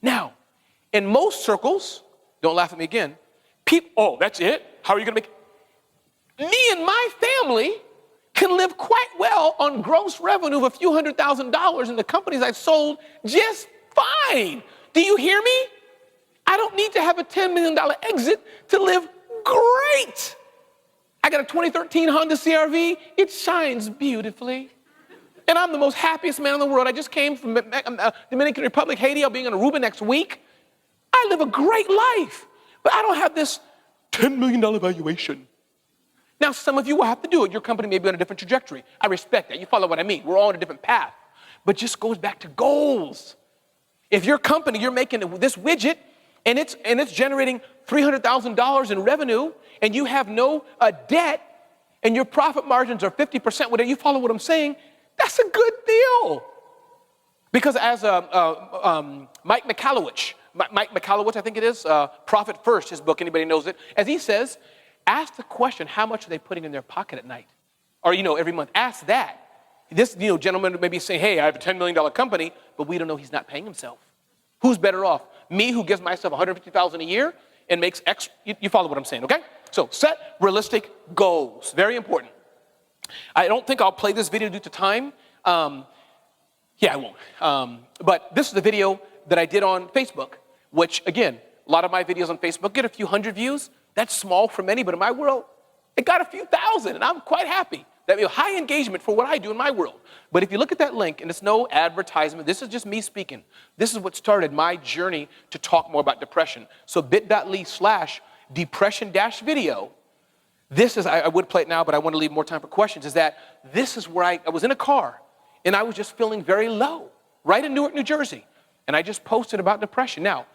Now, in most circles, don't laugh at me again, oh, that's it? How are you going to make it? Me and my family can live quite well on gross revenue of a few $100,000 in the companies I've sold just fine. Do you hear me? I don't need to have a $10 million exit to live great. I got a 2013 Honda CR-V. It shines beautifully. And I'm the most happiest man in the world. I just came from Dominican Republic, Haiti. I'll be in Aruba next week. I live a great life. But I don't have this $10 million valuation. Now, some of you will have to do it. Your company may be on a different trajectory. I respect that. You follow what I mean. We're all on a different path. But just goes back to goals. If your company, you're making this widget, and it's generating $300,000 in revenue, and you have no debt, and your profit margins are 50%, whatever, you follow what I'm saying, that's a good deal. Because as Mike Michalowicz, I think it is, Profit First, his book, anybody knows it, as he says, ask the question, how much are they putting in their pocket at night? Or, every month, ask that. This, gentleman may be saying, hey, I have a $10 million company, but we don't know he's not paying himself. Who's better off? Me, who gives myself $150,000 a year and makes X, you follow what I'm saying, okay? So set realistic goals, very important. I don't think I'll play this video due to time. Yeah, I won't. But this is the video that I did on Facebook, which, again, a lot of my videos on Facebook get a few hundred views. That's small for many, but in my world, it got a few thousand, and I'm quite happy. That means high engagement for what I do in my world. But if you look at that link, and it's no advertisement, this is just me speaking. This is what started my journey to talk more about depression. So bit.ly/depression-video. This is, I would play it now, but I want to leave more time for questions, is that this is where I was in a car, and I was just feeling very low, right in Newark, New Jersey. And I just posted about depression. Now,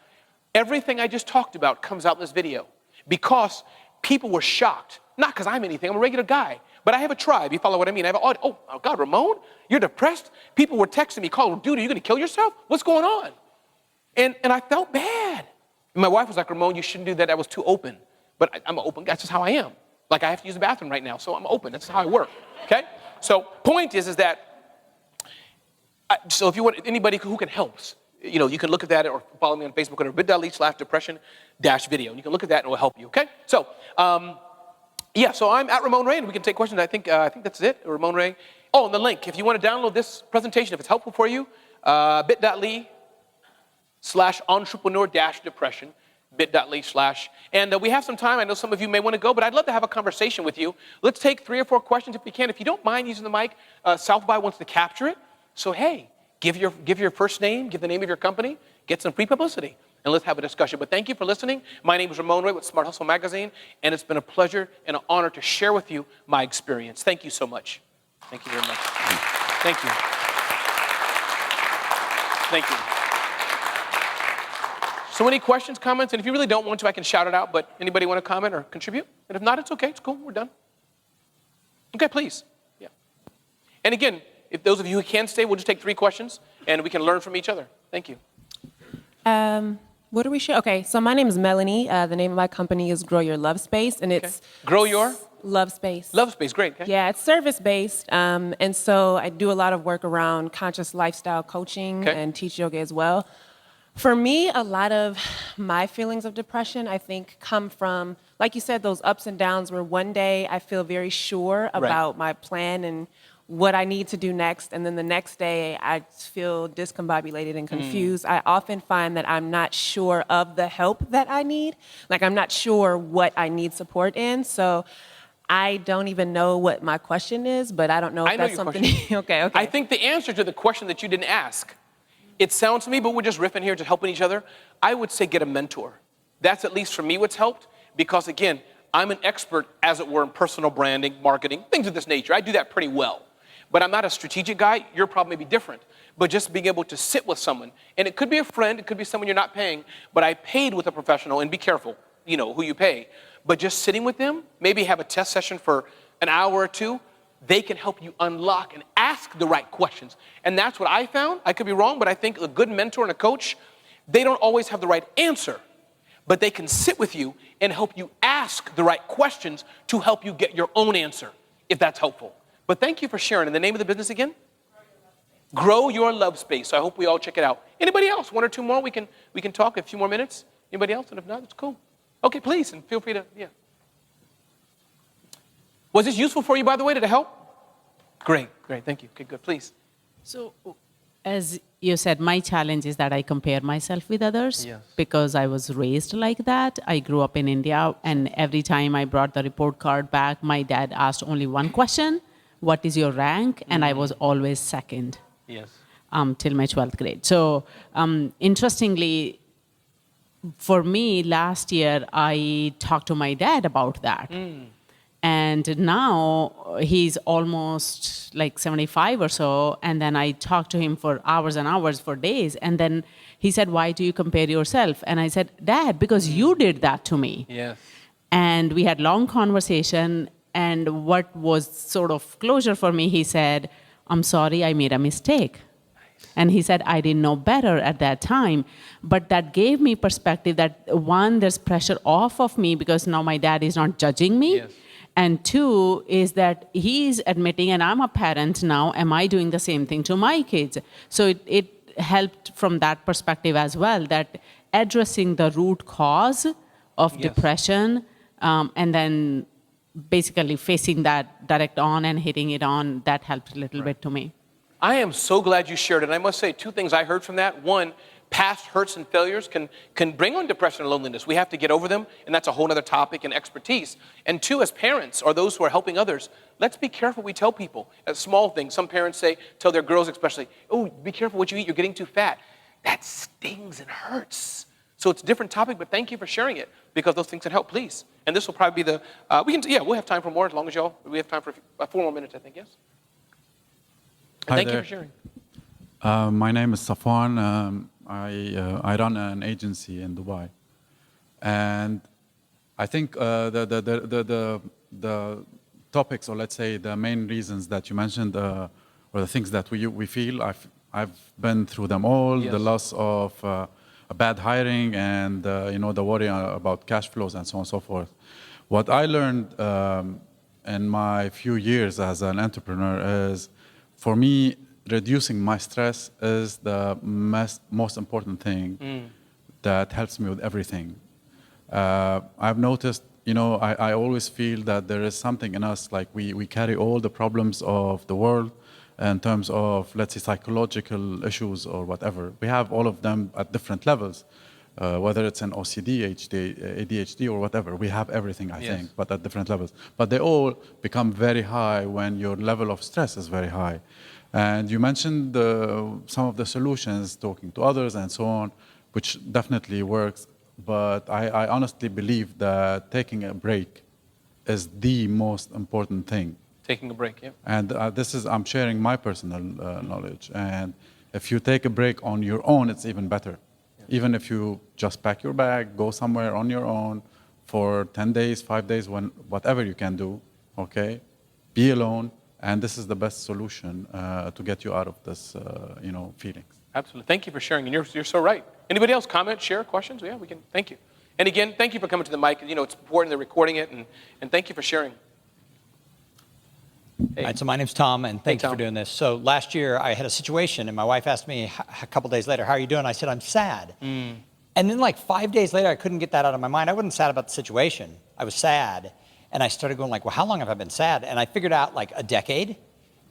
everything I just talked about comes out in this video because people were shocked. Not because I'm anything, I'm a regular guy. But I have a tribe, you follow what I mean? I have an audience. Oh God, Ramon, you're depressed? People were texting me, calling, dude, are you gonna kill yourself? What's going on? And I felt bad. And my wife was like, Ramon, you shouldn't do that, that was too open. But I'm an open guy, that's just how I am. Like I have to use the bathroom right now, so I'm open, that's how I work, okay? So point is that, so if you want anybody who can help, you know, you can look at that or follow me on Facebook under bit.ly/depression-video. You can look at that and it will help you, okay? So, yeah, so I'm at Ramon Ray, and we can take questions. I think that's it, Ramon Ray. Oh, and the link, if you want to download this presentation, if it's helpful for you, bit.ly/entrepreneur-depression, bit.ly/ and we have some time. I know some of you may want to go, but I'd love to have a conversation with you. Let's take 3 or 4 questions if we can. If you don't mind using the mic, South by wants to capture it. So hey, give your first name, give the name of your company, get some free publicity, and let's have a discussion. But thank you for listening. My name is Ramon Ray with Smart Hustle Magazine, and it's been a pleasure and an honor to share with you my experience. Thank you so much. Thank you very much. Thank you. Thank you. So any questions, comments? And if you really don't want to, I can shout it out, but anybody want to comment or contribute? And if not, it's okay. It's cool. We're done. Okay, please. Yeah. And again, if those of you who can stay, we'll just take 3 questions, and we can learn from each other. Thank you. What do we share? Okay, so my name is Melanie. The name of my company is Grow Your Love Space, and it's Grow Your Love Space. Love Space, great. Okay. Yeah, it's service-based, and so I do a lot of work around conscious lifestyle coaching and teach yoga as well. For me, a lot of my feelings of depression, I think, come from, like you said, those ups and downs where one day I feel very sure about my plan and what I need to do next, and then the next day I feel discombobulated and confused. I often find that I'm not sure of the help that I need. Like I'm not sure what I need support in, so I don't even know what my question is, but I don't know if that's something. Okay. I think the answer to the question that you didn't ask, it sounds to me, but we're just riffing here, just helping each other. I would say get a mentor. That's at least for me what's helped, because again, I'm an expert, as it were, in personal branding, marketing, things of this nature. I do that pretty well. But I'm not a strategic guy. Your problem may be different. But just being able to sit with someone, and it could be a friend, it could be someone you're not paying, but I paid with a professional, and be careful, you know, who you pay. But just sitting with them, maybe have a test session for an hour or 2, they can help you unlock and ask the right questions. And that's what I found. I could be wrong, but I think a good mentor and a coach, they don't always have the right answer, but they can sit with you and help you ask the right questions to help you get your own answer, if that's helpful. But thank you for sharing. And the name of the business again? Grow Your Love Space. So I hope we all check it out. Anybody else? 1 or 2 more? We can talk a few more minutes. Anybody else? And if not, it's cool. Okay, please, and feel free to, yeah. Was this useful for you, by the way? Did it help? Great, thank you. Okay, good, please. So, as you said, my challenge is that I compare myself with others because I was raised like that. I grew up in India, and every time I brought the report card back, my dad asked only one question: what is your rank? And I was always second. Yes. Till my 12th grade. So, interestingly, for me, last year, I talked to my dad about that. And now he's almost like 75 or so. And then I talked to him for hours and hours, for days. And then he said, why do you compare yourself? And I said, Dad, because you did that to me. Yes. And we had long conversation. And what was sort of closure for me, he said, I'm sorry, I made a mistake. And he said, I didn't know better at that time. But that gave me perspective that, 1, there's pressure off of me because now my dad is not judging me. Yes. And 2 is that he's admitting, and I'm a parent now, am I doing the same thing to my kids? So it helped from that perspective as well, that addressing the root cause of depression, and then basically facing that direct on and hitting it on, that helped a little bit to me. I am so glad you shared it. And I must say, two things I heard from that. One, past hurts and failures can bring on depression and loneliness. We have to get over them, and that's a whole other topic and expertise. And two, as parents or those who are helping others, let's be careful we tell people. Small things. Some parents tell their girls especially, oh, be careful what you eat, you're getting too fat. That stings and hurts. So it's a different topic, but thank you for sharing it, because those things can help, please. And this will probably be we'll have time for more as long as we have time for 4 more minutes, I think, yes? And thank you for sharing. My name is Safwan. I run an agency in Dubai, and I think the topics, or let's say the main reasons that you mentioned, or the things that we feel, I've been through them all. Yes. The loss of a bad hiring, and the worry about cash flows and so on and so forth. What I learned in my few years as an entrepreneur is, for me, reducing my stress is the most important thing that helps me with everything. I've noticed, I always feel that there is something in us, like we carry all the problems of the world in terms of, let's say, psychological issues or whatever. We have all of them at different levels, whether it's an OCD, ADHD, or whatever. We have everything, I think, but at different levels. But they all become very high when your level of stress is very high. And you mentioned some of the solutions, talking to others and so on, which definitely works. But I honestly believe that taking a break is the most important thing. Taking a break, yeah. And I'm sharing my personal knowledge. And if you take a break on your own, it's even better. Yeah. Even if you just pack your bag, go somewhere on your own for 10 days, 5 days, whatever you can do, okay? Be alone. And this is the best solution to get you out of this, feelings. Absolutely. Thank you for sharing. And you're so right. Anybody else? Comment, share, questions? Yeah, we can. Thank you. And again, thank you for coming to the mic. It's important they're recording it. And thank you for sharing. Hey. All right, so my name's Tom, and thanks Tom. for doing this. So last year, I had a situation, and my wife asked me a couple days later, how are you doing? I said, I'm sad. And then like 5 days later, I couldn't get that out of my mind. I wasn't sad about the situation. I was sad. And I started going like, well, how long have I been sad? And I figured out like a decade.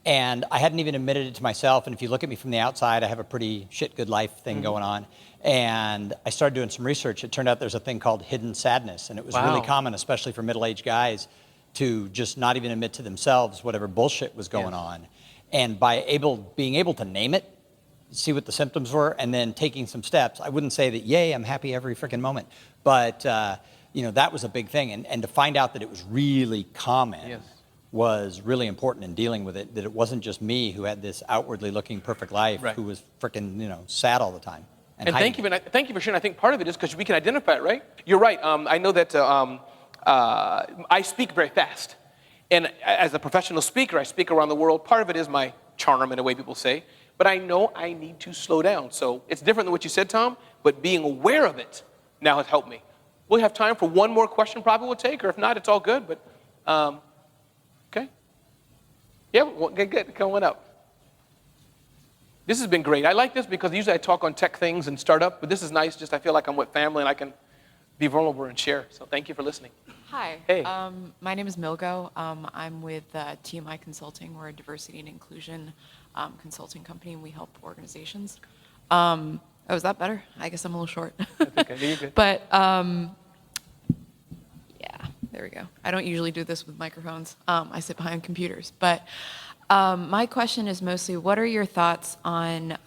And I hadn't even admitted it to myself. And if you look at me from the outside, I have a pretty shit good life thing going on. And I started doing some research. It turned out there's a thing called hidden sadness. And it was really common, especially for middle-aged guys, to just not even admit to themselves whatever bullshit was going on. And by being able to name it, see what the symptoms were, and then taking some steps, I wouldn't say that, yay, I'm happy every freaking moment. But, that was a big thing. And to find out that it was really common was really important in dealing with it, that it wasn't just me who had this outwardly looking perfect life, who was freaking, sad all the time. And thank you for sharing. I think part of it is because we can identify it, right? You're right. I know that I speak very fast. And as a professional speaker, I speak around the world. Part of it is my charm, in a way people say. But I know I need to slow down. So it's different than what you said, Tom, but being aware of it now has helped me. We'll have time for one more question, probably we'll take, or if not, it's all good. But, okay. Yeah, good. Coming up. This has been great. I like this because usually I talk on tech things and startup, but this is nice. Just I feel like I'm with family and I can be vulnerable and share. So thank you for listening. Hi. Hey. My name is Milgo. I'm with TMI Consulting. We're a diversity and inclusion consulting company, and we help organizations. Oh, is that better? I guess I'm a little short. That's okay. You're good. But there we go. I don't usually do this with microphones. I sit behind computers. But my question is mostly, what are your thoughts on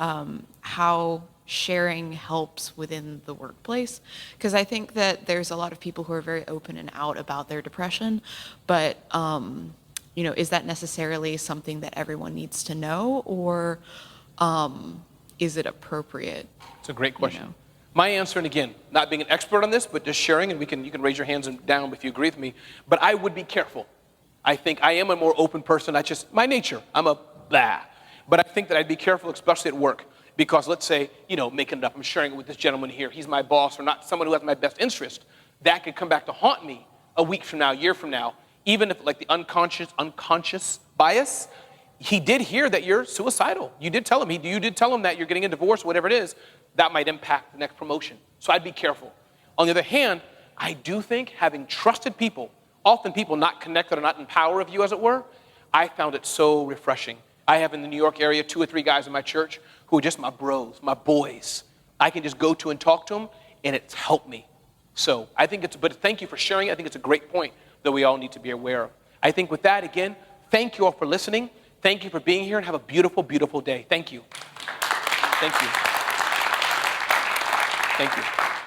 how sharing helps within the workplace? Because I think that there's a lot of people who are very open and out about their depression, but is that necessarily something that everyone needs to know, or is it appropriate? It's a great question. My answer, and again, not being an expert on this, but just sharing, and you can raise your hands down if you agree with me, but I would be careful. I think I am a more open person. That's just my nature. I'm a blah. But I think that I'd be careful, especially at work, because let's say, making it up, I'm sharing it with this gentleman here. He's my boss, or not someone who has my best interest. That could come back to haunt me a week from now, a year from now, even if like the unconscious bias. He did hear that you're suicidal. You did tell him that you're getting a divorce, whatever it is. That might impact the next promotion. So I'd be careful. On the other hand, I do think having trusted people, often people not connected or not in power of you, as it were. I found it so refreshing. I have in the New York area 2 or 3 guys in my church who are just my bros, my boys. I can just go to and talk to them, and it's helped me. So I think but thank you for sharing. I think it's a great point that we all need to be aware of. I think with that, again, thank you all for listening. Thank you for being here, and have a beautiful, beautiful day. Thank you. Thank you. Thank you.